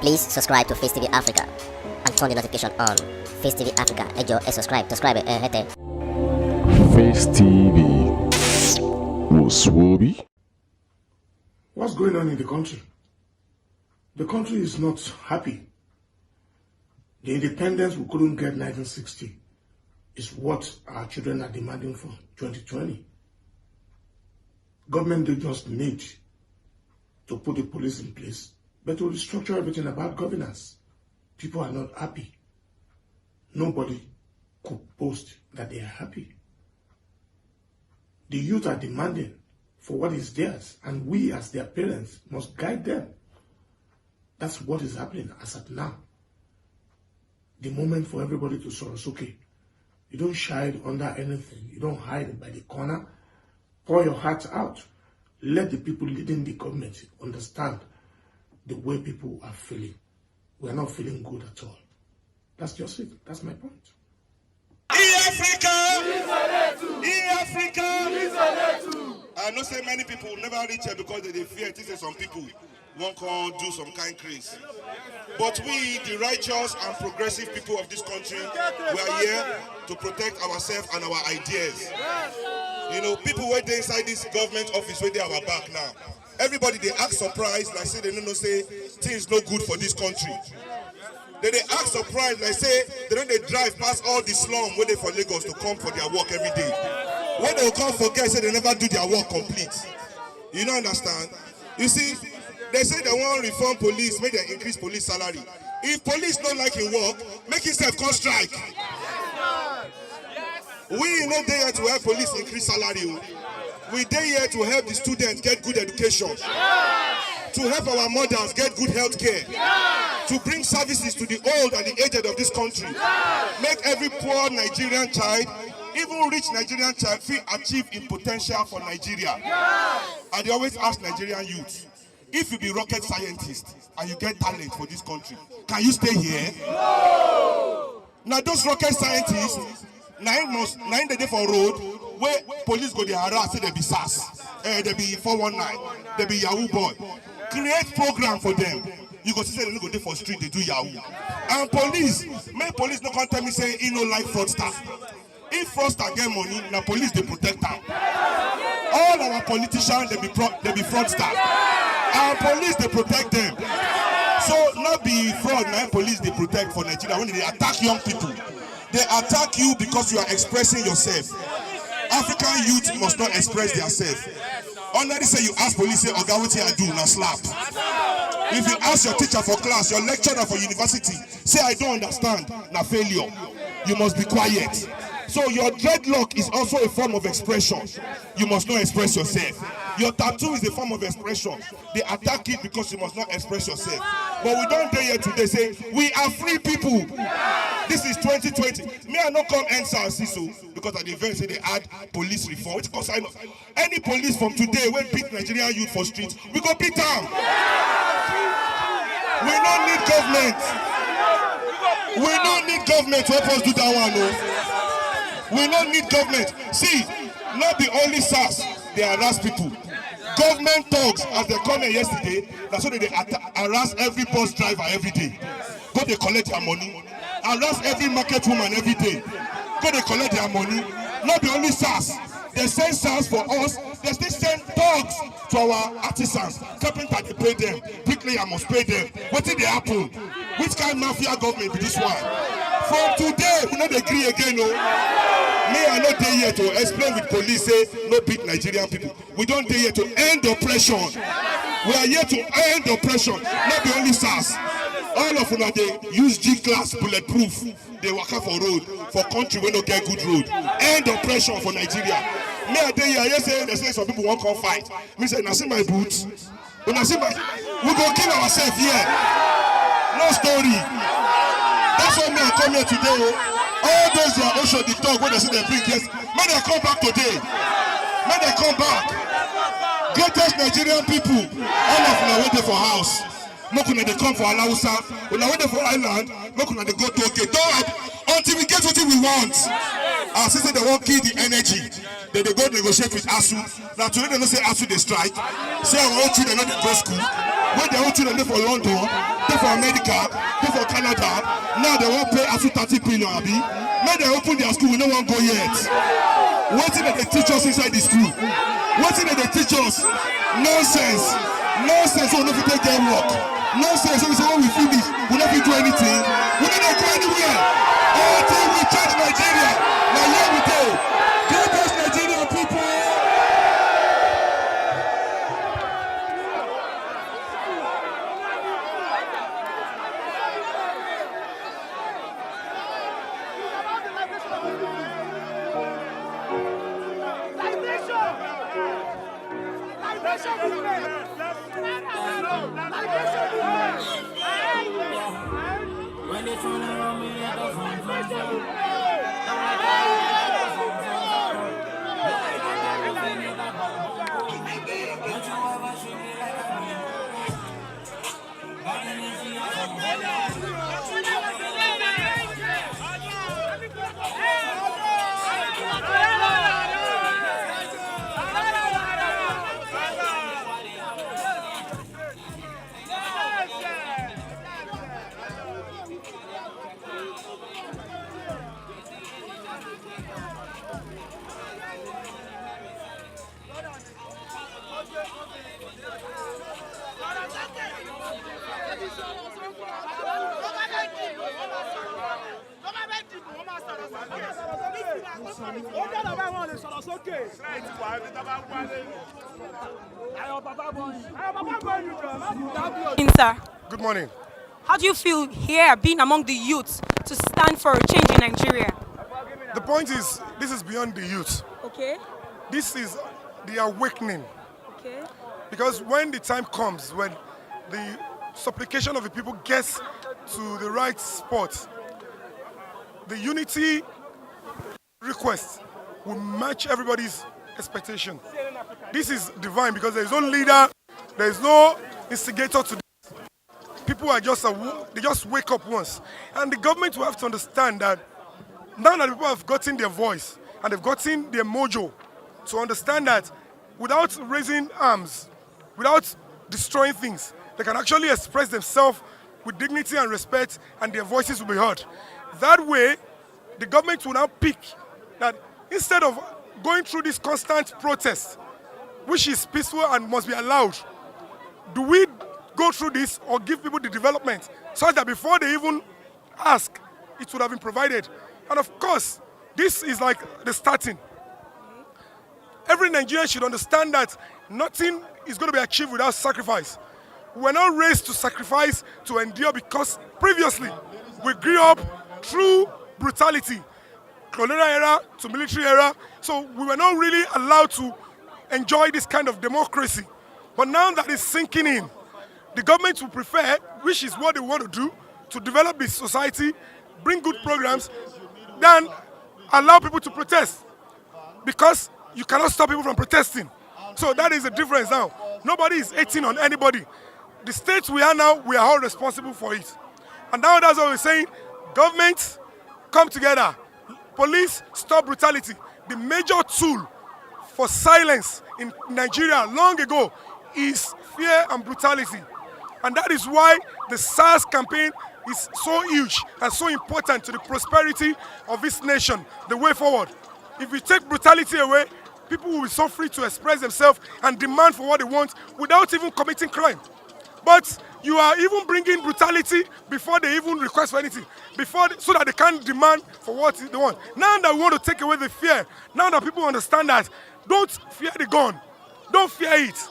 Please subscribe to Face TV Africa and turn the notification on. Face TV Africa, ẹ jọ̀ọ́ ẹ subscribe, hete. Face TV was Swoby. What's going on in the country? The country is not happy. The independence we couldn't get in 1960 is what our children are demanding for 2020. Government, they just need to put the police in place, but to restructure everything about governance. People are not happy. Nobody could boast that they are happy. The youth are demanding for what is theirs, and we as their parents must guide them. That's what is happening as at now. The moment for everybody to Soro Soke. You don't hide under anything. You don't hide by the corner. Pour your heart out. Let the people leading the government understand the way people are feeling. We are not feeling good at all. That's just it. That's my point. Africa! I know say many people will never reach here because they fear to say some people won't come do some kind craze. But we, the righteous and progressive people of this country, we are here to protect ourselves and our ideas. You know, people wait there inside this government office where they are our back now. Everybody they act surprised, like say they don't know say things no good for this country. They act surprised, like say they drive past all the slum where they for Lagos to come for their work every day. When they will come forget, say they never do their work complete. You don't understand? You see, they say they want to reform police, make them increase police salary. If police don't like him work, make himself come strike. We not there to help police increase salary. We there here to help the students get good education, to help our mothers get good health care, to bring services to the old and the aged of this country, make every poor Nigerian child, even rich Nigerian child, feel achieve in potential for Nigeria. And they always ask Nigerian youth, if you be rocket scientist and you get talent for this country, can you stay here? No. Now those rocket scientists, nine day for road, where police go there harass, say they be SAS, they be 419, they be Yahoo boy. Create program for them. You go see say they go there for street, they do Yahoo. And police, make police no come tell me say he no like fraudster. If fraudster get money, now police they protect them. All our politicians they be fraudster. Our police they protect them. So not be fraud, now police they protect for Nigeria when they attack young people. They attack you because you are expressing yourself. African youth must not express themselves. Only say you ask police, say, Oga, what I do, now slap. If you ask your teacher for class, your lecturer for university, say, I don't understand, now failure. You must be quiet. So your dreadlock is also a form of expression. You must not express yourself. Your tattoo is a form of expression. They attack it because you must not express yourself. But we don't dare here today say, we are free people. This is 2020. Me, I not come Endsars because at the event say they add police reform. Which cause I know any police from today when beat Nigerian youth for streets, we go beat them. We don't need government. We don't need government to help us do that one. No. We don't need government. See, not the only SARS, they harass people. Government thugs, as they come here yesterday, that's why they harass every bus driver every day. Go they collect their money. Harass every market woman every day. Go they collect their money. Not the only SARS. They send SARS for us. They still send thugs to our artisans. Carpenter, they pay them. Bricklayer must pay them. What did they happen? Which kind of mafia government be this one? From today, we not agree again, no. Me, I not there here to explain with police, say, no beat Nigerian people. We don't there here to end oppression. We are here to end oppression, not the only SARS. All of them, they use G-class bulletproof. They work out for road, for country we don't get good road. End oppression for Nigeria. Me, I there here, they say some people won't come fight. Me say, now see my boots. When I see my, we go kill ourselves here. No story. That's why me I come here today. All those who are also the dog when they see them bring yes, may they come back today. May they come back. Greatest Nigerian people, all of them are waiting for house. Not when they come for Alausa, when they waiting for island, not when they go to okay. Don't until we get what we want. Our sister they won't kill the energy. They go negotiate with ASU. Now today they don't say ASU they strike. Say our own children not they go school. When their own children, they for London, they for America, they for Canada, now they won't pay up to 30 billion, Abi. When they open their school, we no one go yet. What did they teach us inside the school? What did they teach us? Nonsense. Nonsense, we don't take their work. Nonsense, so when we finish, we don't do anything. We don't go anywhere. Until we change Nigeria. Now here we go. God bless Nigerian people. When they tryna run me at the front, Sir, Good morning. how do you feel here being among the youth to stand for a change in Nigeria? The point is, this is beyond the youth. Okay, This is the awakening. okay. Because when the time comes, when the supplication of the people gets to the right spot, the unity request will match everybody's expectation. This is divine because there is no leader, there is no instigator to this. People are just, they just wake up once. And the government will have to understand that now that people have gotten their voice and they've gotten their mojo to understand that without raising arms, without destroying things, they can actually express themselves with dignity and respect and their voices will be heard. That way, the government will now pick that instead of going through this constant protest, which is peaceful and must be allowed, do we go through this or give people the development so that before they even ask, it would have been provided? And of course, this is like the starting. Every Nigerian should understand that nothing is going to be achieved without sacrifice. We're not raised to sacrifice, to endure, because previously we grew up through brutality, colonial era to military era, so we were not really allowed to enjoy this kind of democracy. But now that it's sinking in, the government will prefer, which is what they want to do, to develop this society, bring good programs, than allow people to protest. Because you cannot stop people from protesting. So that is the difference now. Nobody is hating on anybody. The states we are now, we are all responsible for it. And now that's what we're saying. Government, come together. Police, stop brutality. The major tool for silence in Nigeria long ago is fear and brutality. And that is why the SARS campaign is so huge and so important to the prosperity of this nation, the way forward. If we take brutality away, people will be so free to express themselves and demand for what they want without even committing crime. But you are even bringing brutality before they even request for anything, so that they can demand for what they want. Now that we want to take away the fear, now that people understand that, don't fear the gun, don't fear it.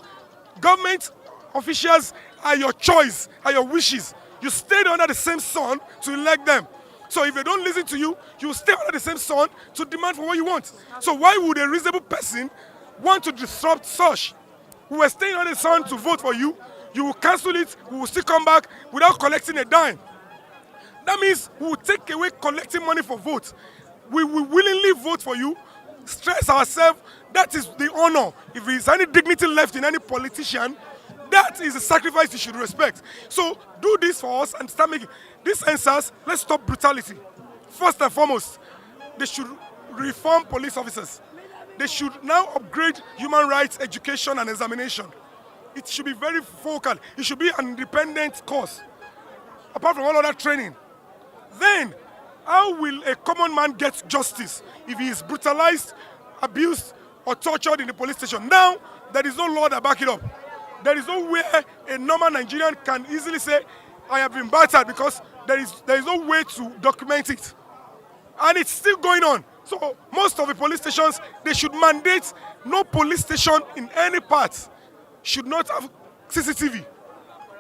Government officials are your choice, are your wishes. You stayed under the same sun to elect them. So if they don't listen to you, you will stay under the same sun to demand for what you want. So why would a reasonable person want to disrupt such? We were staying under the sun to vote for you. You will cancel it, we will still come back without collecting a dime. That means we will take away collecting money for votes. We will willingly vote for you, stress ourselves. That is the honor. If there is any dignity left in any politician, that is a sacrifice you should respect. So do this for us and start making this Endsars. Let's stop brutality. First and foremost, they should reform police officers. They should now upgrade human rights education and examination. it should be very focal. It should be an independent course, apart from all other training. Then, how will a common man get justice if he is brutalized, abused, or tortured in the police station? Now, there is no law that back it up. There is no way a normal Nigerian can easily say, I have been battered, because there is no way to document it. And it's still going on. So most of the police stations, they should mandate no police station in any part should not have CCTV.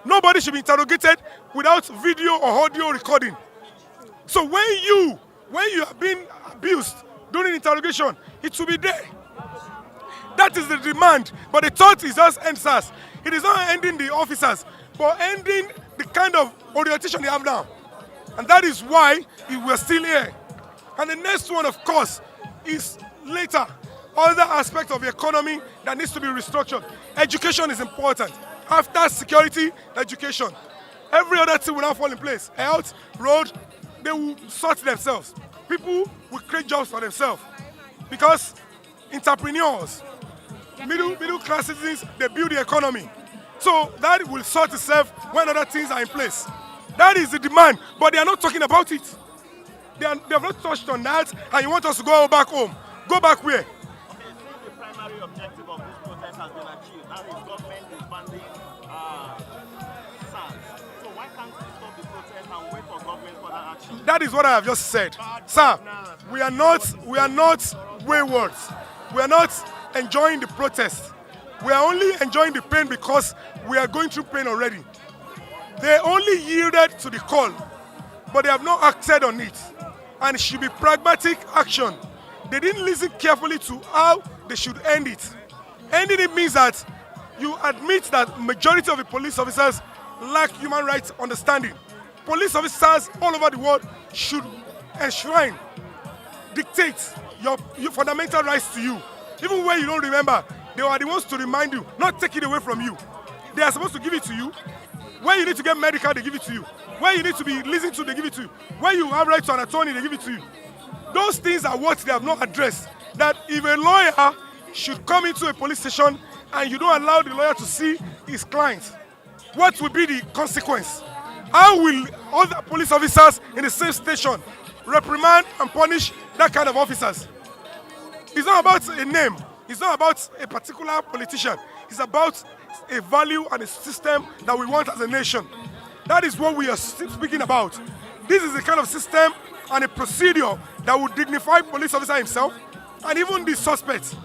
Nobody should be interrogated without video or audio recording. So when you are being abused during interrogation, it should be there. That is the demand. But the thought is just Endsars. It is not ending the officers, but ending the kind of orientation they have now. And that is why we're still here. And the next one, of course, is later. Other aspects of the economy that needs to be restructured. Education is important. After security, education. Every other thing will now fall in place. Health, road, they will sort themselves. People will create jobs for themselves. Because entrepreneurs, middle class citizens, they build the economy. So that will sort itself when other things are in place. That is the demand, but they are not talking about it. They have not touched on that, and you want us to go back home. Go back where? Okay, the primary objective of this protest has been achieved. That is government disbanding SARS. So why can't we stop the protest and wait for government for that action? That is what I have just said. Sir, we are not wayward. We are not enjoying the protest. We are only enjoying the pain because we are going through pain already. They only yielded to the call, but they have not acted on it. And it should be pragmatic action. They didn't listen carefully to how they should end it. Ending it means that you admit that majority of the police officers lack human rights understanding. Police officers all over the world should enshrine, dictate your fundamental rights to you. Even when you don't remember, they are the ones to remind you, not take it away from you. They are supposed to give it to you. When you need to get medical, they give it to you. When you need to be listened to, they give it to you. When you have right to an attorney, they give it to you. Those things are what they have not addressed. That if a lawyer should come into a police station and you don't allow the lawyer to see his client, what will be the consequence? How will other police officers in the same station reprimand and punish that kind of officers? It's not about a name. It's not about a particular politician. It's about a value and a system that we want as a nation. That is what we are speaking about. This is the kind of system and a procedure that would dignify police officer himself and even the suspects.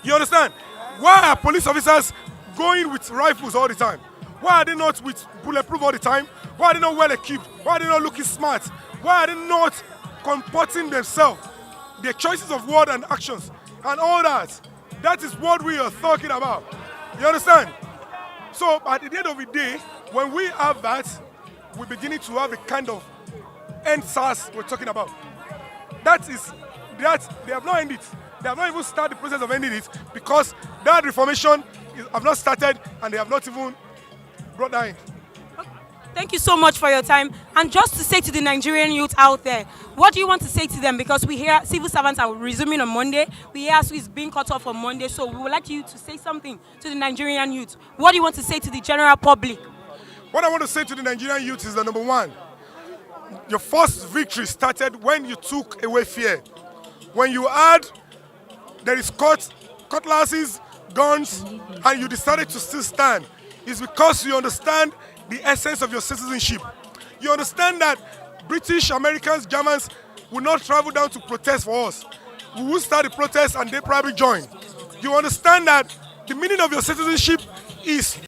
You understand? Why are police officers going with rifles all the time? Why are they not with bulletproof all the time? Why are they not well equipped? Why are they not looking smart? Why are they not comporting themselves? Their choices of word and actions and all that. That is what we are talking about. You understand? So at the end of the day, when we have that, we're beginning to have a kind of Endsars we're talking about. That they have not ended it. They have not even started the process of ending it because that reformation have not started and they have not even brought that in. Thank you so much for your time. And just to say to the Nigerian youth out there, what do you want to say to them? Because we hear civil servants are resuming on Monday. We hear ASU is being cut off on Monday. So we would like you to say something to the Nigerian youth. What do you want to say to the general public? What I want to say to the Nigerian youth is that number one, your first victory started when you took away fear. When you had, there is cutlasses, guns, and you decided to still stand. It's because you understand the essence of your citizenship. You understand that British, Americans, Germans will not travel down to protest for us. We will start the protest and they probably join. You understand that the meaning of your citizenship is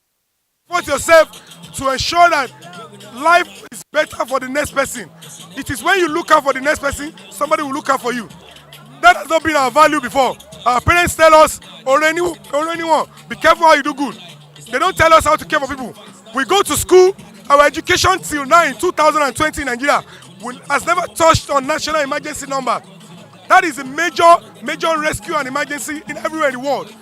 support yourself to ensure that life is better for the next person. It is when you look out for the next person, somebody will look out for you. That has not been our value before. Our parents tell us, or anyone, be careful how you do good. They don't tell us how to care for people. We go to school, our education till now in 2020 in Nigeria has never touched on national emergency number. That is a major rescue and emergency in everywhere in the world.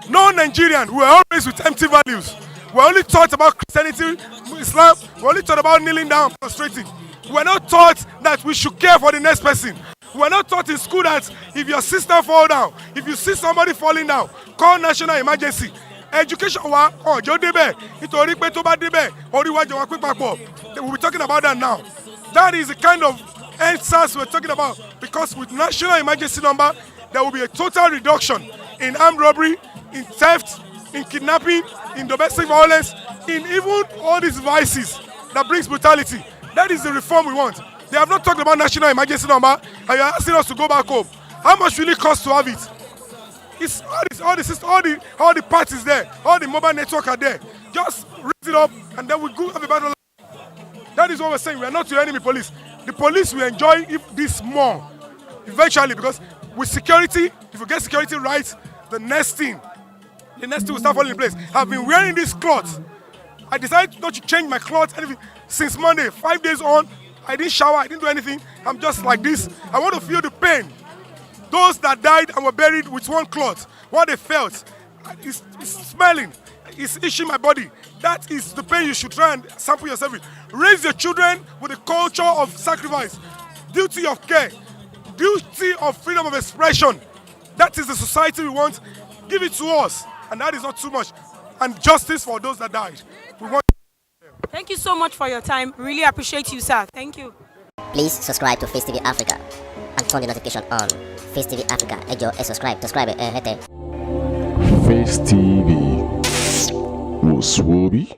No Nigerian, we are always with empty values. We only taught about Christianity, Islam, we only taught about kneeling down, prostrating. We are not taught that we should care for the next person. We are not taught in school that if your sister fall down, if you see somebody falling down, call national emergency. education wa ọjọ́ débẹ̀ nítorí pé tó bá débẹ̀ orí wa jọ wá pín papọ̀. We'll be talking about that now. That is the kind of Endsars we're talking about, because with national emergency number there will be a total reduction in armed robbery, in theft, in kidnapping, in domestic violence, in even all these vices that brings brutality. That is the reform we want. They have not talked about national emergency number, and you're asking us to go back home. How much will it cost to have it? It's all the parties there, all the mobile network are there. Just raise it up, and then we go have a battle. That is what we're saying. We are not the enemy police. The police will enjoy this more eventually, because with security, if you get security right, the next thing will start falling in place. I've been wearing this cloth. I decided not to change my cloth anything since Monday. 5 days on, I didn't shower, I didn't do anything. I'm just like this. I want to feel the pain. Those that died and were buried with one cloth, what they felt, it's smelling, it's itching my body. That is the pain you should try and sample yourself with. Raise your children with a culture of sacrifice, duty of care, duty of freedom of expression. That is the society we want. Give it to us, and that is not too much. And justice for those that died. We want. Thank you so much for your time. Really appreciate you, sir. Thank you. Please subscribe to Face TV Africa and turn the notification on. Face TV Africa, ẹ jọ̀ọ́, subscribe, hete. Face TV was Swoby.